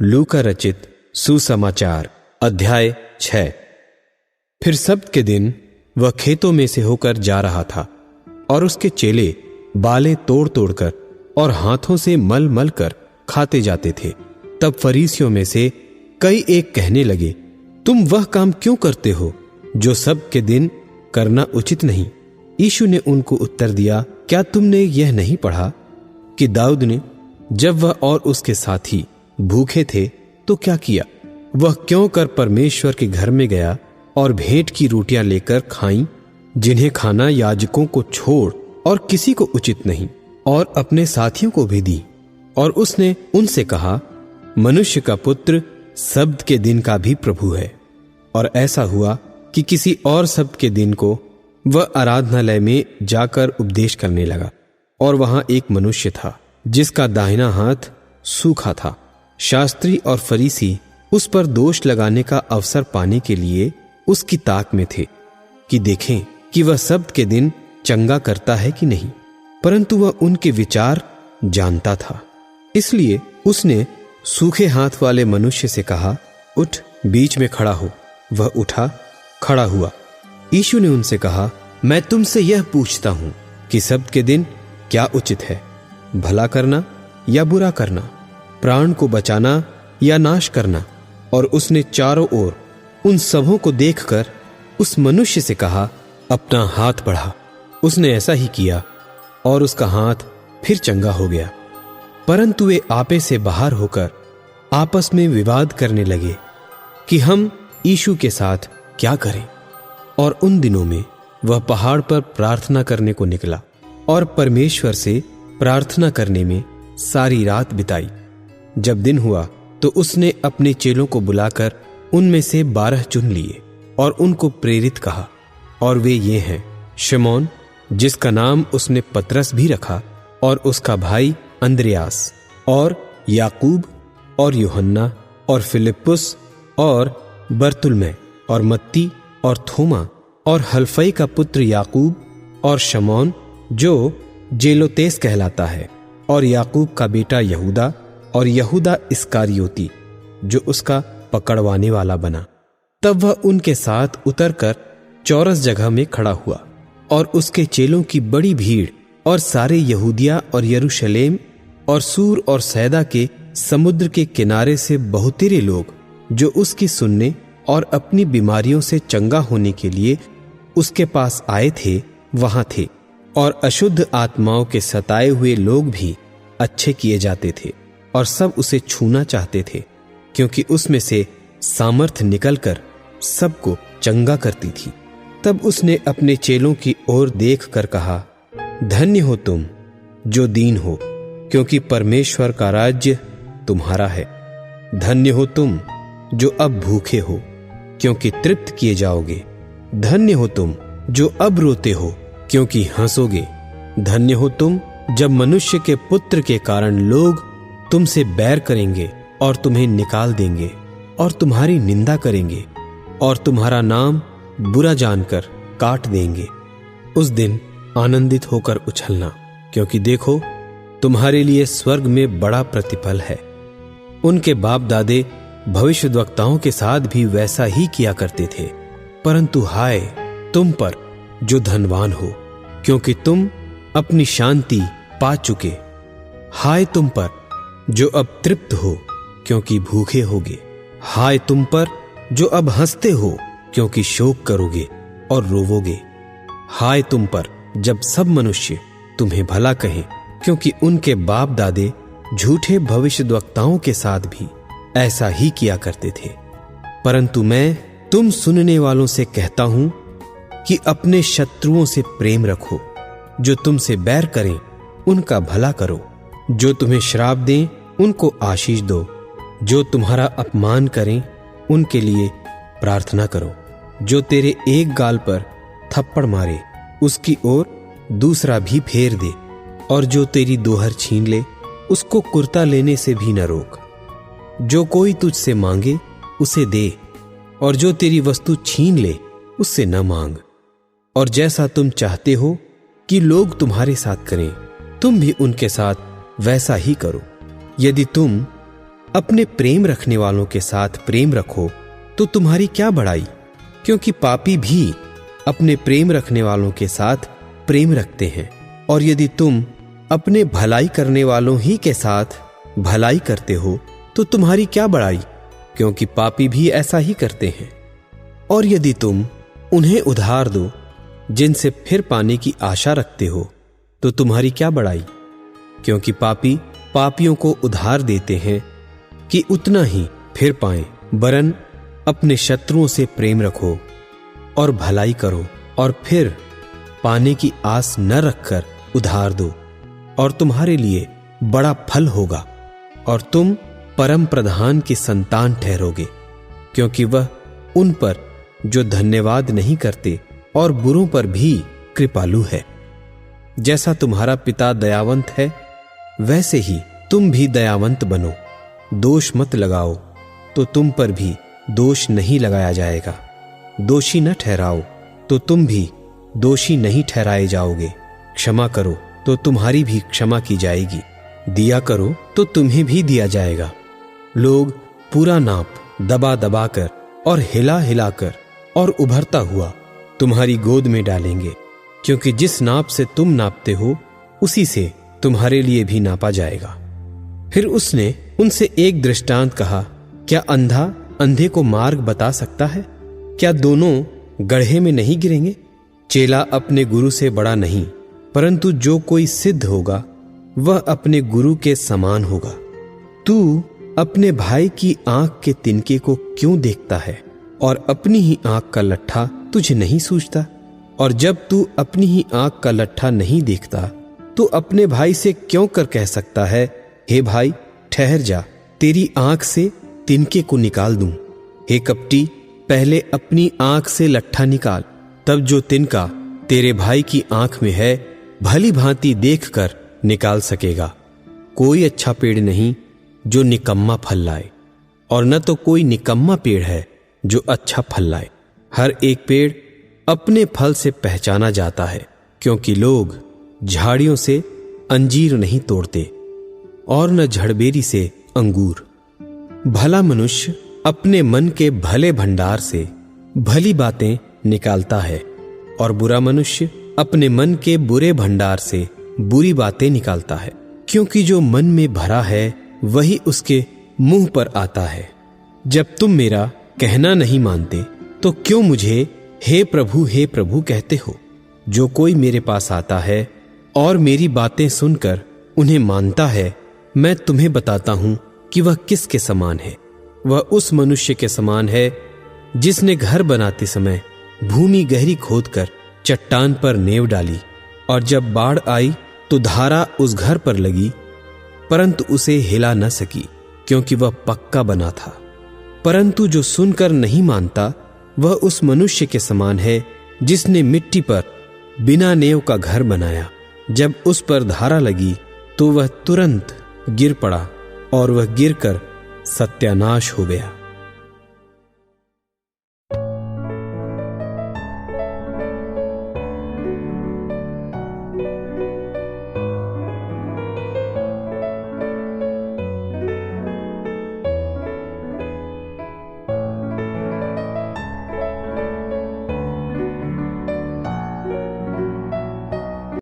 लूका रचित सुसमाचार अध्याय 6। फिर सब्त के दिन वह खेतों में से होकर जा रहा था और उसके चेले बालें तोड़ तोड़कर और हाथों से मल मल कर खाते जाते थे। तब फरीसियों में से कई एक कहने लगे, तुम वह काम क्यों करते हो जो सब्त के दिन करना उचित नहीं? यीशु ने उनको उत्तर दिया, क्या तुमने यह नहीं पढ़ा कि दाऊद ने जब वह और उसके साथी भूखे थे तो क्या किया? वह क्यों कर परमेश्वर के घर में गया और भेंट की रोटियां लेकर खाईं, जिन्हें खाना याजकों को छोड़ और किसी को उचित नहीं, और अपने साथियों को भी दी। और उसने उनसे कहा, मनुष्य का पुत्र सब्त के दिन का भी प्रभु है। और ऐसा हुआ कि किसी और सब्त के दिन को वह आराधनालय में जाकर उपदेश करने लगा, और वहां एक मनुष्य था जिसका दाहिना हाथ सूखा था। शास्त्री और फरीसी उस पर दोष लगाने का अवसर पाने के लिए उसकी ताक में थे कि देखें कि वह सब्त के दिन चंगा करता है कि नहीं। परंतु वह उनके विचार जानता था, इसलिए उसने सूखे हाथ वाले मनुष्य से कहा, उठ, बीच में खड़ा हो। वह उठा, खड़ा हुआ। यीशु ने उनसे कहा, मैं तुमसे यह पूछता हूं कि सब्त के दिन क्या उचित है, भला करना या बुरा करना, प्राण को बचाना या नाश करना? और उसने चारों ओर उन सबों को देखकर उस मनुष्य से कहा, अपना हाथ बढ़ा। उसने ऐसा ही किया और उसका हाथ फिर चंगा हो गया। परंतु वे आपे से बाहर होकर आपस में विवाद करने लगे कि हम यीशु के साथ क्या करें। और उन दिनों में वह पहाड़ पर प्रार्थना करने को निकला और परमेश्वर से प्रार्थना करने में सारी रात बिताई। जब दिन हुआ तो उसने अपने चेलों को बुलाकर उनमें से 12 चुन लिए और उनको प्रेरित कहा। और वे ये हैं, शमौन जिसका नाम उसने पतरस भी रखा, और उसका भाई अंद्रयास, और याकूब और यूहन्ना, और फिलिप्पुस और बरतुल्मै, और मत्ती और थोमा, और हल्फई का पुत्र याकूब, और शमौन जो जेलोतेस कहलाता है, और याकूब का बेटा यहूदा, और यहूदा इस्कारियोती जो उसका पकड़वाने वाला बना। तब वह उनके साथ उतरकर चौरस जगह में खड़ा हुआ, और उसके चेलों की बड़ी भीड़ और सारे यहूदिया और यरूशलेम और सूर और सैदा के समुद्र के किनारे से बहुतेरे लोग जो उसकी सुनने और अपनी बीमारियों से चंगा होने के लिए उसके पास आए थे वहां थे। और अशुद्ध आत्माओं के सताए हुए लोग भी अच्छे किए जाते थे, और सब उसे छूना चाहते थे, क्योंकि उसमें से सामर्थ्य निकलकर सबको चंगा करती थी। तब उसने अपने चेलों की ओर देख कर कहा, धन्य हो तुम जो दीन हो, क्योंकि परमेश्वर का राज्य तुम्हारा है। धन्य हो तुम जो अब भूखे हो, क्योंकि तृप्त किए जाओगे। धन्य हो तुम जो अब रोते हो, क्योंकि हंसोगे। धन्य हो तुम जब मनुष्य के पुत्र के कारण लोग तुमसे बैर करेंगे और तुम्हें निकाल देंगे और तुम्हारी निंदा करेंगे और तुम्हारा नाम बुरा जानकर काट देंगे। उस दिन आनंदित होकर उछलना, क्योंकि देखो तुम्हारे लिए स्वर्ग में बड़ा प्रतिफल है। उनके बाप दादे भविष्यद्वक्ताओं के साथ भी वैसा ही किया करते थे। परंतु हाय तुम पर जो धनवान हो, क्योंकि तुम अपनी शांति पा चुके। हाय तुम पर जो अब तृप्त हो, क्योंकि भूखे होगे। हाय तुम पर जो अब हंसते हो, क्योंकि शोक करोगे और रोवोगे। हाय तुम पर जब सब मनुष्य तुम्हें भला कहें, क्योंकि उनके बाप दादे झूठे भविष्यद्वक्ताओं के साथ भी ऐसा ही किया करते थे। परंतु मैं तुम सुनने वालों से कहता हूं कि अपने शत्रुओं से प्रेम रखो, जो तुमसे बैर करें उनका भला करो, जो तुम्हें श्राप दें उनको आशीष दो, जो तुम्हारा अपमान करें उनके लिए प्रार्थना करो। जो तेरे एक गाल पर थप्पड़ मारे उसकी ओर दूसरा भी फेर दे, और जो तेरी दोहर छीन ले उसको कुर्ता लेने से भी न रोक। जो कोई तुझसे मांगे उसे दे, और जो तेरी वस्तु छीन ले उससे न मांग। और जैसा तुम चाहते हो कि लोग तुम्हारे साथ करें, तुम भी उनके साथ वैसा ही करो। यदि तुम अपने प्रेम रखने वालों के साथ प्रेम रखो तो तुम्हारी क्या बड़ाई, क्योंकि पापी भी अपने प्रेम रखने वालों के साथ प्रेम रखते हैं। और यदि तुम अपने भलाई करने वालों ही के साथ भलाई करते हो तो तुम्हारी क्या बड़ाई, क्योंकि पापी भी ऐसा ही करते हैं। और यदि तुम उन्हें उधार दो जिनसे फिर पाने की आशा रखते हो तो तुम्हारी क्या बड़ाई, क्योंकि पापी पापियों को उधार देते हैं कि उतना ही फिर पाएं। वरन अपने शत्रुओं से प्रेम रखो और भलाई करो और फिर पाने की आस न रखकर उधार दो, और तुम्हारे लिए बड़ा फल होगा और तुम परम प्रधान की संतान ठहरोगे, क्योंकि वह उन पर जो धन्यवाद नहीं करते और बुरों पर भी कृपालु है। जैसा तुम्हारा पिता दयावंत है वैसे ही तुम भी दयावंत बनो। दोष मत लगाओ तो तुम पर भी दोष नहीं लगाया जाएगा। दोषी न ठहराओ तो तुम भी दोषी नहीं ठहराए जाओगे। क्षमा करो तो तुम्हारी भी क्षमा की जाएगी। दिया करो तो तुम्हें भी दिया जाएगा। लोग पूरा नाप दबा दबा कर और हिला हिला कर और उभरता हुआ तुम्हारी गोद में डालेंगे, क्योंकि जिस नाप से तुम नापते हो उसी से तुम्हारे लिए भी नापा जाएगा। फिर उसने उनसे एक दृष्टांत कहा, क्या अंधा अंधे को मार्ग बता सकता है? क्या दोनों गड्ढे में नहीं गिरेंगे? चेला अपने गुरु से बड़ा नहीं, परंतु जो कोई सिद्ध होगा वह अपने गुरु के समान होगा। तू अपने भाई की आंख के तिनके को क्यों देखता है और अपनी ही आंख का लट्ठा तुझे नहीं सूझता? और जब तू अपनी ही आंख का लट्ठा नहीं देखता तो अपने भाई से क्यों कर कह सकता है, हे भाई ठहर जा, तेरी आंख से तिनके को निकाल दूं। हे कपटी, पहले अपनी आंख से लट्ठा निकाल, तब जो तिनका तेरे भाई की आंख में है भली भांति देखकर निकाल सकेगा। कोई अच्छा पेड़ नहीं जो निकम्मा फल लाए, और न तो कोई निकम्मा पेड़ है जो अच्छा फल लाए। हर एक पेड़ अपने फल से पहचाना जाता है, क्योंकि लोग झाड़ियों से अंजीर नहीं तोड़ते और न झड़बेरी से अंगूर। भला मनुष्य अपने मन के भले भंडार से भली बातें निकालता है, और बुरा मनुष्य अपने मन के बुरे भंडार से बुरी बातें निकालता है, क्योंकि जो मन में भरा है वही उसके मुंह पर आता है। जब तुम मेरा कहना नहीं मानते तो क्यों मुझे हे प्रभु कहते हो? जो कोई मेरे पास आता है और मेरी बातें सुनकर उन्हें मानता है, मैं तुम्हें बताता हूं कि वह किसके समान है। वह उस मनुष्य के समान है जिसने घर बनाते समय भूमि गहरी खोदकर चट्टान पर नेव डाली, और जब बाढ़ आई तो धारा उस घर पर लगी, परंतु उसे हिला न सकी, क्योंकि वह पक्का बना था। परंतु जो सुनकर नहीं मानता वह उस मनुष्य के समान है जिसने मिट्टी पर बिना नेव का घर बनाया। जब उस पर धारा लगी तो वह तुरंत गिर पड़ा, और वह गिरकर सत्यानाश हो गया।